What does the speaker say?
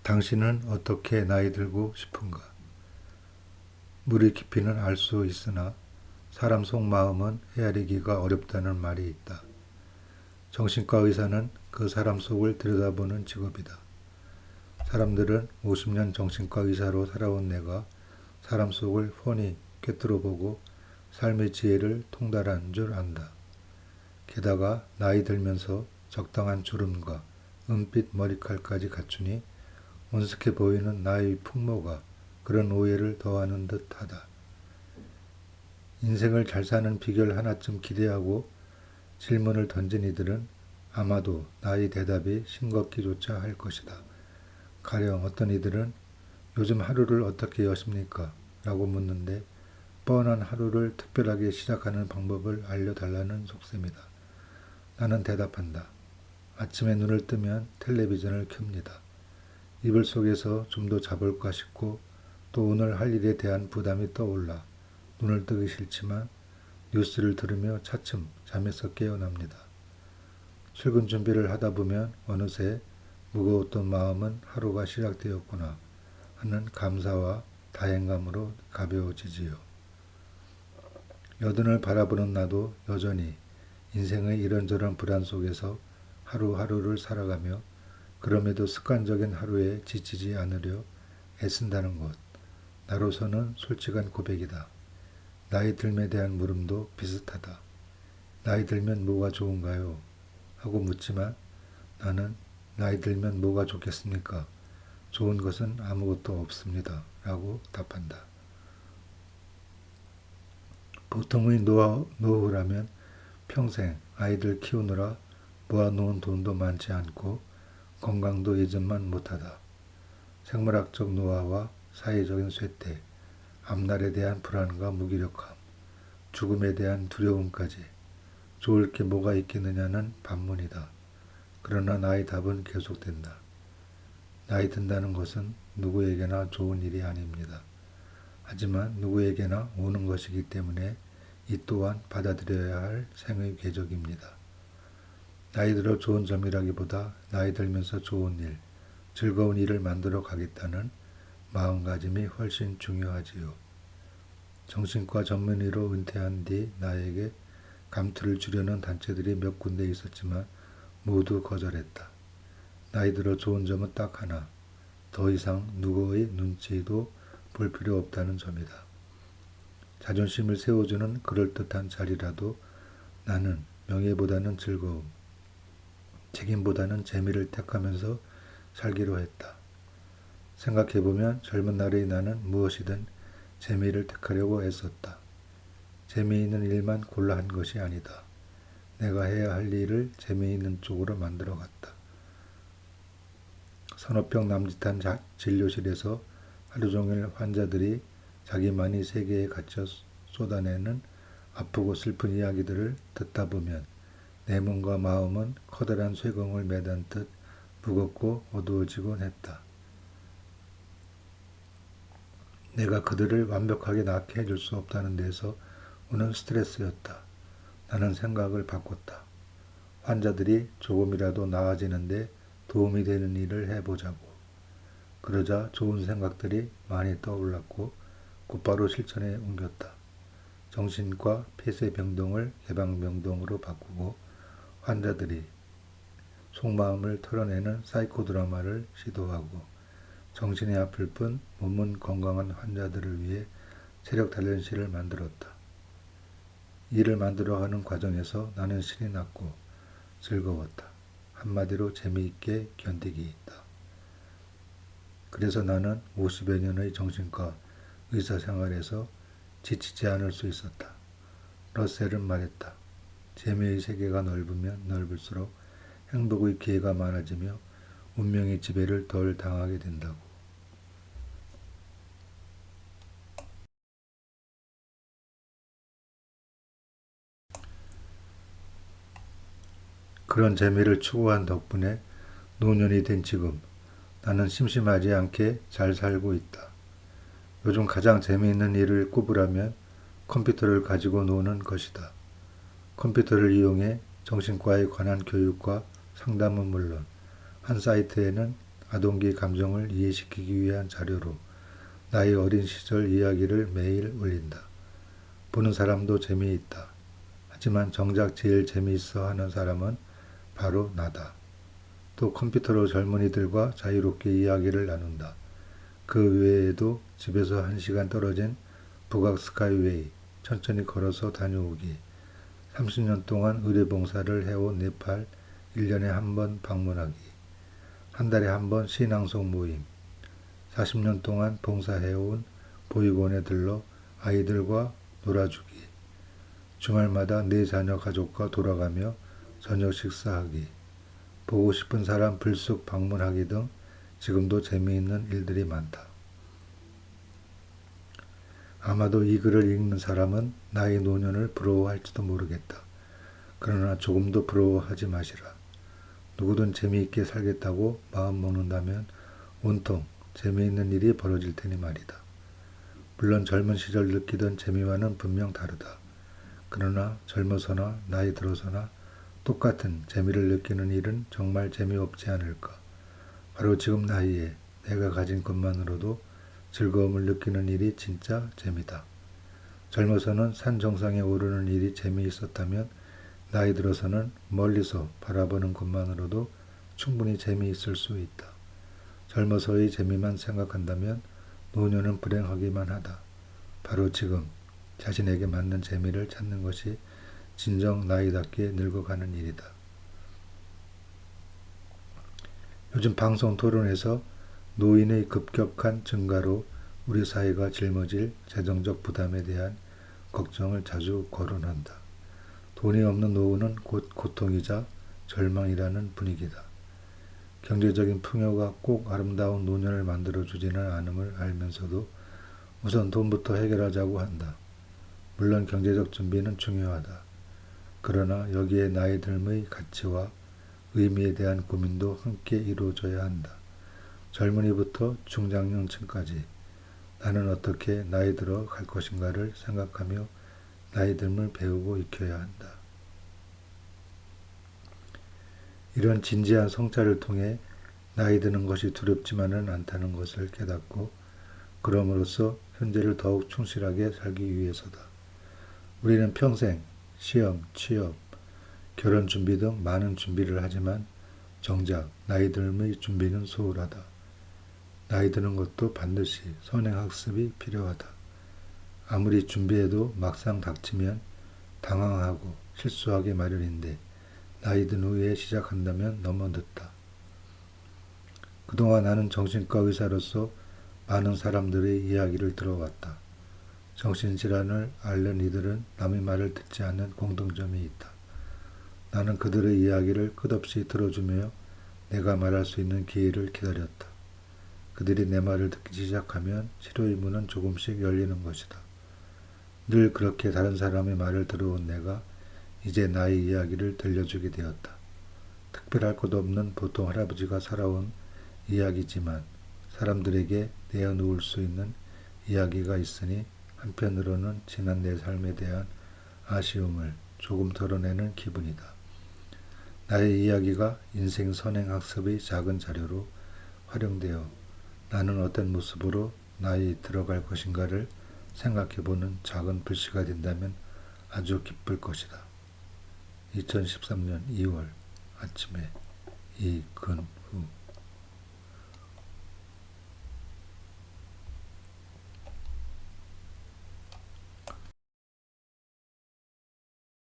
당신은 어떻게 나이 들고 싶은가? 물의 깊이는 알 수 있으나 사람 속 마음은 헤아리기가 어렵다는 말이 있다. 정신과 의사는 그 사람 속을 들여다보는 직업이다. 사람들은 50년 정신과 의사로 살아온 내가 사람 속을 훤히 꿰뚫어보고 삶의 지혜를 통달한 줄 안다. 게다가 나이 들면서 적당한 주름과 은빛 머리칼까지 갖추니 온숙해 보이는 나의 풍모가 그런 오해를 더하는 듯하다. 인생을 잘 사는 비결 하나쯤 기대하고 질문을 던진 이들은 아마도 나의 대답이 싱겁기조차 할 것이다. 가령 어떤 이들은 요즘 하루를 어떻게 여십니까? 라고 묻는데 뻔한 하루를 특별하게 시작하는 방법을 알려달라는 속셈이다. 나는 대답한다. 아침에 눈을 뜨면 텔레비전을 켭니다. 이불 속에서 좀 더 자볼까 싶고 또 오늘 할 일에 대한 부담이 떠올라 눈을 뜨기 싫지만 뉴스를 들으며 차츰 잠에서 깨어납니다. 출근 준비를 하다 보면 어느새 무거웠던 마음은 하루가 시작되었구나 하는 감사와 다행감으로 가벼워지지요. 여든을 바라보는 나도 여전히 인생의 이런저런 불안 속에서 하루하루를 살아가며 그럼에도 습관적인 하루에 지치지 않으려 애쓴다는 것. 나로서는 솔직한 고백이다. 나이 들음에 대한 물음도 비슷하다. 나이 들면 뭐가 좋은가요? 하고 묻지만 나는 나이 들면 뭐가 좋겠습니까? 좋은 것은 아무것도 없습니다. 라고 답한다. 보통의 노후라면 평생 아이들 키우느라 모아놓은 돈도 많지 않고 건강도 예전만 못하다. 생물학적 노화와 사회적인 쇠퇴, 앞날에 대한 불안과 무기력함, 죽음에 대한 두려움까지 좋을 게 뭐가 있겠느냐는 반문이다. 그러나 나의 답은 계속된다. 나이 든다는 것은 누구에게나 좋은 일이 아닙니다. 하지만 누구에게나 오는 것이기 때문에 이 또한 받아들여야 할 생의 궤적입니다. 나이 들어 좋은 점이라기보다 나이 들면서 좋은 일, 즐거운 일을 만들어 가겠다는 마음가짐이 훨씬 중요하지요. 정신과 전문의로 은퇴한 뒤 나에게 감투를 주려는 단체들이 몇 군데 있었지만 모두 거절했다. 나이 들어 좋은 점은 딱 하나, 더 이상 누구의 눈치도 볼 필요 없다는 점이다. 자존심을 세워주는 그럴듯한 자리라도 나는 명예보다는 즐거움, 책임보다는 재미를 택하면서 살기로 했다. 생각해보면 젊은 날의 나는 무엇이든 재미를 택하려고 애썼다. 재미있는 일만 골라 한 것이 아니다. 내가 해야 할 일을 재미있는 쪽으로 만들어 갔다. 선호병 남짓한 진료실에서 하루 종일 환자들이 자기만의 세계에 갇혀 쏟아내는 아프고 슬픈 이야기들을 듣다 보면 내 몸과 마음은 커다란 쇠공을 매단 듯 무겁고 어두워지곤 했다. 내가 그들을 완벽하게 낫게 해줄 수 없다는 데서 오는 스트레스였다. 나는 생각을 바꿨다. 환자들이 조금이라도 나아지는데 도움이 되는 일을 해보자고. 그러자 좋은 생각들이 많이 떠올랐고 곧바로 실천에 옮겼다. 정신과 폐쇄병동을 예방병동으로 바꾸고 환자들이 속마음을 털어내는 사이코 드라마를 시도하고 정신이 아플 뿐 몸은 건강한 환자들을 위해 체력 단련실을 만들었다. 일을 만들어가는 과정에서 나는 신이 났고 즐거웠다. 한마디로 재미있게 견디기 있다. 그래서 나는 50여 년의 정신과 의사 생활에서 지치지 않을 수 있었다. 러셀은 말했다. 재미의 세계가 넓으면 넓을수록 행복의 기회가 많아지며 운명의 지배를 덜 당하게 된다고. 그런 재미를 추구한 덕분에 노년이 된 지금 나는 심심하지 않게 잘 살고 있다. 요즘 가장 재미있는 일을 꼽으라면 컴퓨터를 가지고 노는 것이다. 컴퓨터를 이용해 정신과에 관한 교육과 상담은 물론 한 사이트에는 아동기 감정을 이해시키기 위한 자료로 나의 어린 시절 이야기를 매일 올린다. 보는 사람도 재미있다. 하지만 정작 제일 재미있어 하는 사람은 바로 나다. 또 컴퓨터로 젊은이들과 자유롭게 이야기를 나눈다. 그 외에도 집에서 1시간 떨어진 북악 스카이웨이, 천천히 걸어서 다녀오기, 30년 동안 의료봉사를 해온 네팔 1년에 한 번 방문하기, 한 달에 한 번 시낭송 모임, 40년 동안 봉사해온 보육원에 들러 아이들과 놀아주기, 주말마다 내 자녀 가족과 돌아가며 저녁 식사하기, 보고 싶은 사람 불쑥 방문하기 등 지금도 재미있는 일들이 많다. 아마도 이 글을 읽는 사람은 나의 노년을 부러워할지도 모르겠다. 그러나 조금도 부러워하지 마시라. 누구든 재미있게 살겠다고 마음먹는다면 온통 재미있는 일이 벌어질 테니 말이다. 물론 젊은 시절 느끼던 재미와는 분명 다르다. 그러나 젊어서나 나이 들어서나 똑같은 재미를 느끼는 일은 정말 재미없지 않을까. 바로 지금 나이에 내가 가진 것만으로도 즐거움을 느끼는 일이 진짜 재미다. 젊어서는 산 정상에 오르는 일이 재미있었다면 나이 들어서는 멀리서 바라보는 것만으로도 충분히 재미있을 수 있다. 젊어서의 재미만 생각한다면 노년은 불행하기만 하다. 바로 지금 자신에게 맞는 재미를 찾는 것이 진정 나이답게 늙어가는 일이다. 요즘 방송 토론에서 노인의 급격한 증가로 우리 사회가 짊어질 재정적 부담에 대한 걱정을 자주 거론한다. 돈이 없는 노후는 곧 고통이자 절망이라는 분위기다. 경제적인 풍요가 꼭 아름다운 노년을 만들어주지는 않음을 알면서도 우선 돈부터 해결하자고 한다. 물론 경제적 준비는 중요하다. 그러나 여기에 나이 듦의 가치와 의미에 대한 고민도 함께 이루어져야 한다. 젊은이부터 중장년층까지 나는 어떻게 나이 들어 갈 것인가를 생각하며 나이 듦을 배우고 익혀야 한다. 이런 진지한 성찰을 통해 나이 드는 것이 두렵지만은 않다는 것을 깨닫고 그럼으로써 현재를 더욱 충실하게 살기 위해서다. 우리는 평생 시험, 취업, 결혼 준비 등 많은 준비를 하지만 정작 나이 듦의 준비는 소홀하다. 나이 드는 것도 반드시 선행학습이 필요하다. 아무리 준비해도 막상 닥치면 당황하고 실수하기 마련인데 나이 든 후에 시작한다면 너무 늦다. 그동안 나는 정신과 의사로서 많은 사람들의 이야기를 들어왔다. 정신질환을 앓는 이들은 남의 말을 듣지 않는 공통점이 있다. 나는 그들의 이야기를 끝없이 들어주며 내가 말할 수 있는 기회를 기다렸다. 그들이 내 말을 듣기 시작하면 치료의 문은 조금씩 열리는 것이다. 늘 그렇게 다른 사람의 말을 들어온 내가 이제 나의 이야기를 들려주게 되었다. 특별할 것 없는 보통 할아버지가 살아온 이야기지만 사람들에게 내어놓을 수 있는 이야기가 있으니 한편으로는 지난 내 삶에 대한 아쉬움을 조금 덜어내는 기분이다. 나의 이야기가 인생 선행학습의 작은 자료로 활용되어 나는 어떤 모습으로 나이 들어갈 것인가를 생각해보는 작은 불씨가 된다면 아주 기쁠 것이다. 2013년 2월 아침에 이근